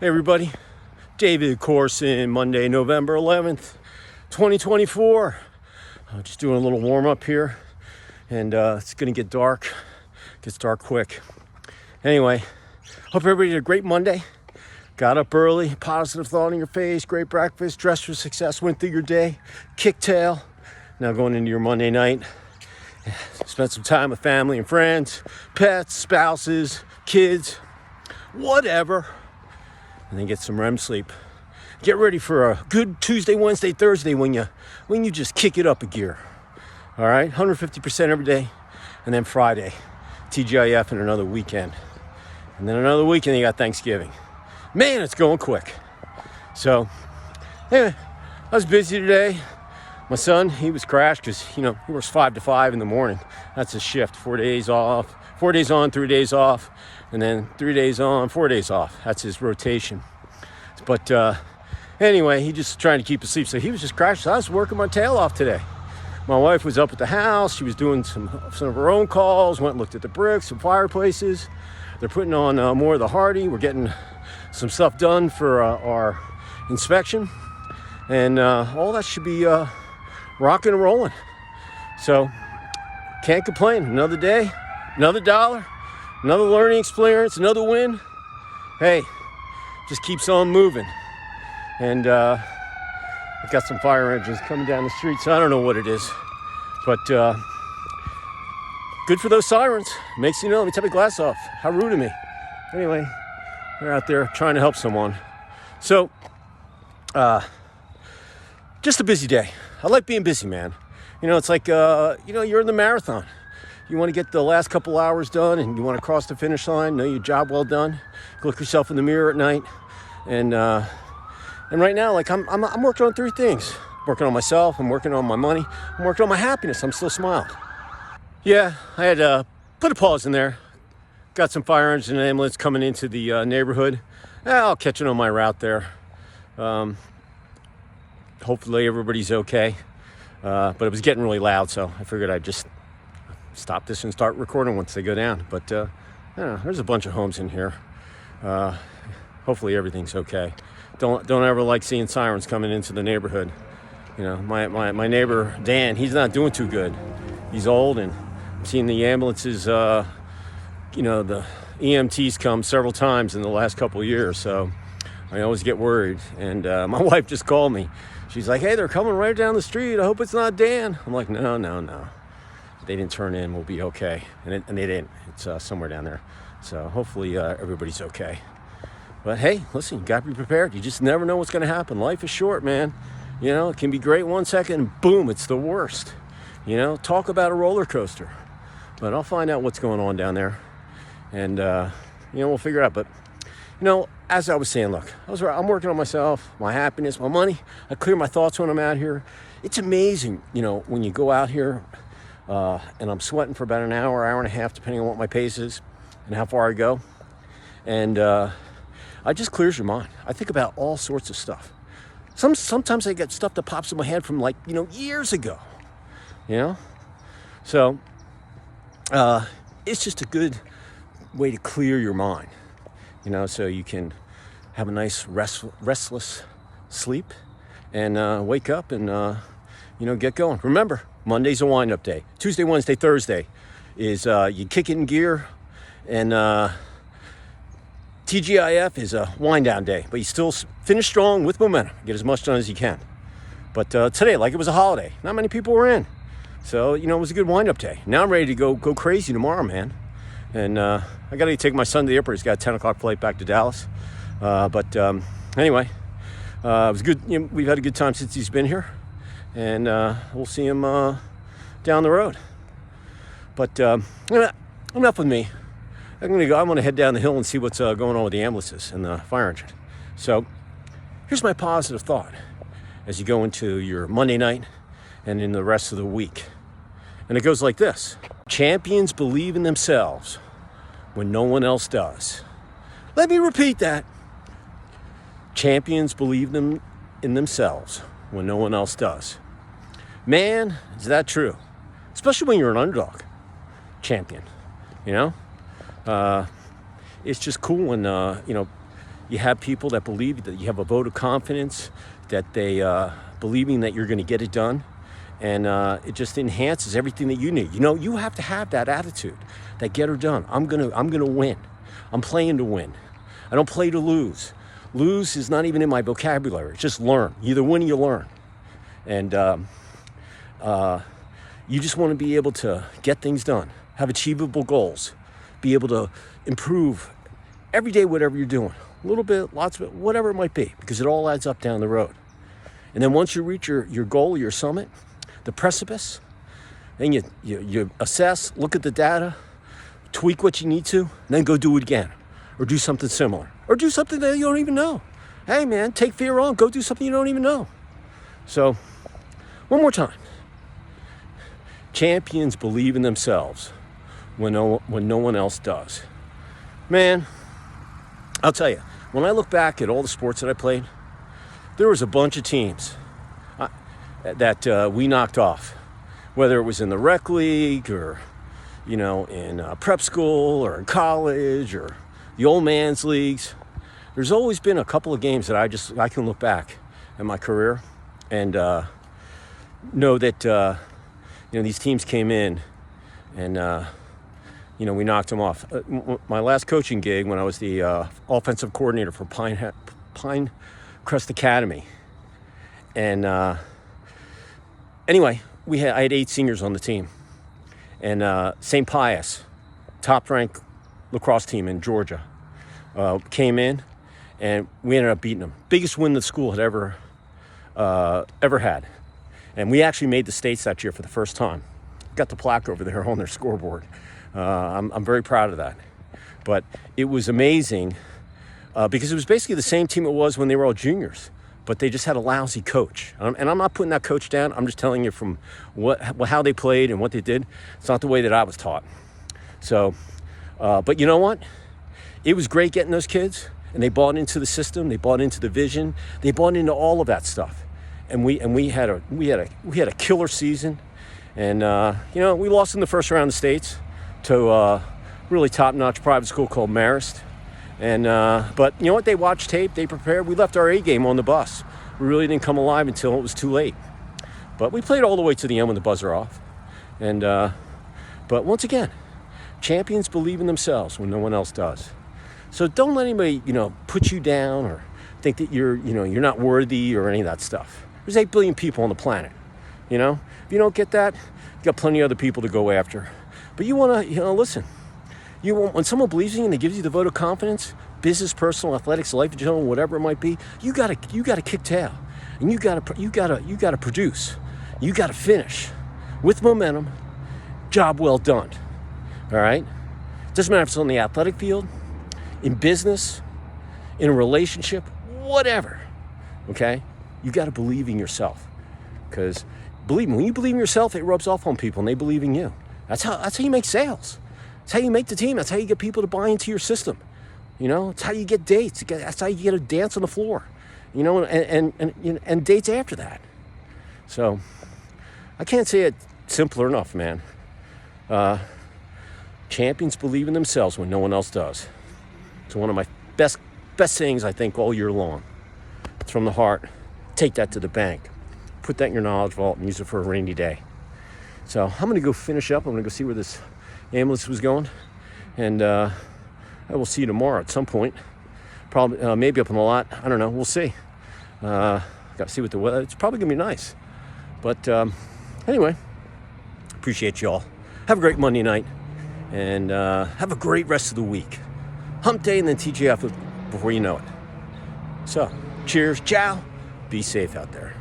Hey everybody, David Corson, Monday, November 11th, 2024. Just doing a little warm up here, and it's gonna get dark. It gets dark quick. Anyway, hope everybody had a great Monday. Got up early, positive thought in your face, great breakfast, dressed for success, went through your day, kicked tail. Now going into your Monday night, spent some time with family and friends, pets, spouses, kids, whatever. And then get some REM sleep. Get ready for a good Tuesday, Wednesday, Thursday when you just kick it up a gear. All right, 150% every day. And then Friday, TGIF and another weekend. And then another weekend, you got Thanksgiving. Man, it's going quick. So, anyway, I was busy today. My son, he was crashed because, he works 5 to 5 in the morning. That's his shift, 4 days off, 4 days on, 3 days off, and then 3 days on, 4 days off. That's his rotation. But anyway, he just trying to keep asleep. So he was just crashed. So I was working my tail off today. My wife was up at the house. She was doing some of her own calls, went and looked at the bricks, some fireplaces. They're putting on more of the Hardy. We're getting some stuff done for our inspection. And all that should be rocking and rolling. So can't complain. Another day, another dollar, another learning experience, another win. Hey, just keeps on moving. And I've got some fire engines coming down the street, so I don't know what it is. But good for those sirens. Makes you know. Let me take my glass off. How rude of me. Anyway, they're out there trying to help someone. So, just a busy day. I like being busy, man. It's like, you're in the marathon. You want to get the last couple hours done and you want to cross the finish line, know your job well done. Look yourself in the mirror at night. And right now, like I'm working on 3 things. I'm working on myself, I'm working on my money, I'm working on my happiness. I'm still smiling. Yeah, I had to put a pause in there. Got some fire engine and ambulance coming into the neighborhood. I'll catch it on my route there. Hopefully everybody's okay. But it was getting really loud, so I figured I'd just stop this and start recording once they go down. But I don't know, there's a bunch of homes in here. Hopefully everything's okay. Don't ever like seeing sirens coming into the neighborhood. My neighbor Dan, he's not doing too good. He's old, and I'm seeing the ambulances. The EMTs come several times in the last couple of years, so I always get worried. And my wife just called me. She's like, "Hey, they're coming right down the street. I hope it's not Dan." I'm like, No. They didn't turn in. We'll be okay. And they didn't. It's somewhere down there. So hopefully everybody's okay. But hey, listen, you got to be prepared. You just never know what's going to happen. Life is short, man. It can be great 1 second, and boom, it's the worst. Talk about a roller coaster. But I'll find out what's going on down there. And, we'll figure it out. But, as I was saying, look, I'm working on myself, my happiness, my money. I clear my thoughts when I'm out here. It's amazing, when you go out here and I'm sweating for about an hour and a half, depending on what my pace is and how far I go. And it just clears your mind. I think about all sorts of stuff. Sometimes I get stuff that pops in my head from years ago. So it's just a good way to clear your mind. So you can have a nice restless sleep and wake up and get going. Remember, Monday's a wind-up day. Tuesday, Wednesday, Thursday is you kick it in gear, and TGIF is a wind-down day. But you still finish strong with momentum. Get as much done as you can. But today, like it was a holiday, not many people were in. So, it was a good wind-up day. Now I'm ready to go crazy tomorrow, man. And I got to take my son to the airport. He's got a 10 o'clock flight back to Dallas. Anyway, it was good. We've had a good time since he's been here. And we'll see him down the road. But enough with me. I'm going to head down the hill and see what's going on with the ambulances and the fire engine. So here's my positive thought as you go into your Monday night and in the rest of the week. And it goes like this. Champions believe in themselves when no one else does. Let me repeat that. Champions believe in themselves when no one else does. Man, is that true? Especially when you're an underdog champion, It's just cool when, You have people that believe that you have a vote of confidence, that they believing that you're going to get it done. And it just enhances everything that you need. You know, you have to have that attitude, that get her done. I'm gonna win. I'm playing to win. I don't play to lose. Lose is not even in my vocabulary. It's just learn. You either win or you learn. And you just want to be able to get things done, have achievable goals, be able to improve every day, whatever you're doing. A little bit, lots of it, whatever it might be, because it all adds up down the road. And then once you reach your goal, your summit, the precipice, then you assess, look at the data, tweak what you need to, and then go do it again, or do something similar, or do something that you don't even know. Hey man, take fear on, go do something you don't even know. So, one more time. Champions believe in themselves when no one else does. Man, I'll tell you, when I look back at all the sports that I played, there was a bunch of teams that we knocked off, whether it was in the rec league or, you know, in prep school or in college or the old man's leagues. There's always been a couple of games that I can look back at my career and know that you know, these teams came in and you know, we knocked them off. My last coaching gig, when I was the offensive coordinator for Pinecrest Academy, and anyway, I had 8 seniors on the team, and St. Pius, top-ranked lacrosse team in Georgia, came in, and we ended up beating them. Biggest win the school had ever had, and we actually made the states that year for the first time. Got the plaque over there on their scoreboard. I'm very proud of that. But it was amazing because it was basically the same team it was when they were all juniors. But they just had a lousy coach. And I'm not putting that coach down. I'm just telling you from how they played and what they did. It's not the way that I was taught. So, but you know what? It was great getting those kids, and they bought into the system. They bought into the vision. They bought into all of that stuff. And we had a killer season. And you know, we lost in the first round of states to a really top-notch private school called Marist. And but you know what? They watched tape, they prepared. We left our A game on the bus. We really didn't come alive until it was too late. But we played all the way to the end when the buzzer off. And but once again, champions believe in themselves when no one else does. So don't let anybody, you know, put you down or think that you're not worthy or any of that stuff. There's 8 billion people on the planet. You know, if you don't get that, you got plenty of other people to go after. But you want to, you know, listen. You want, when someone believes in you and they give you the vote of confidence, business, personal, athletics, life in general, whatever it might be, you gotta kick tail, and you gotta produce, you gotta finish with momentum. Job well done. All right. Doesn't matter if it's on the athletic field, in business, in a relationship, whatever. Okay. You got to believe in yourself, because believe me, when you believe in yourself, it rubs off on people, and they believe in you. That's how you make sales. That's how you make the team. That's how you get people to buy into your system. You know, it's how you get dates. That's how you get a dance on the floor. You know, and dates after that. So I can't say it simpler enough, man. Champions believe in themselves when no one else does. It's one of my best sayings, I think, all year long. It's from the heart. Take that to the bank. Put that in your knowledge vault and use it for a rainy day. So I'm going to go finish up. I'm going to go see where this ambulance was going. And I will see you tomorrow at some point. Probably, maybe up in the lot. I don't know. We'll see. Got to see what the weather. It's probably going to be nice. But anyway, appreciate you all. Have a great Monday night. And have a great rest of the week. Hump day and then TGF before you know it. So, cheers. Ciao. Be safe out there.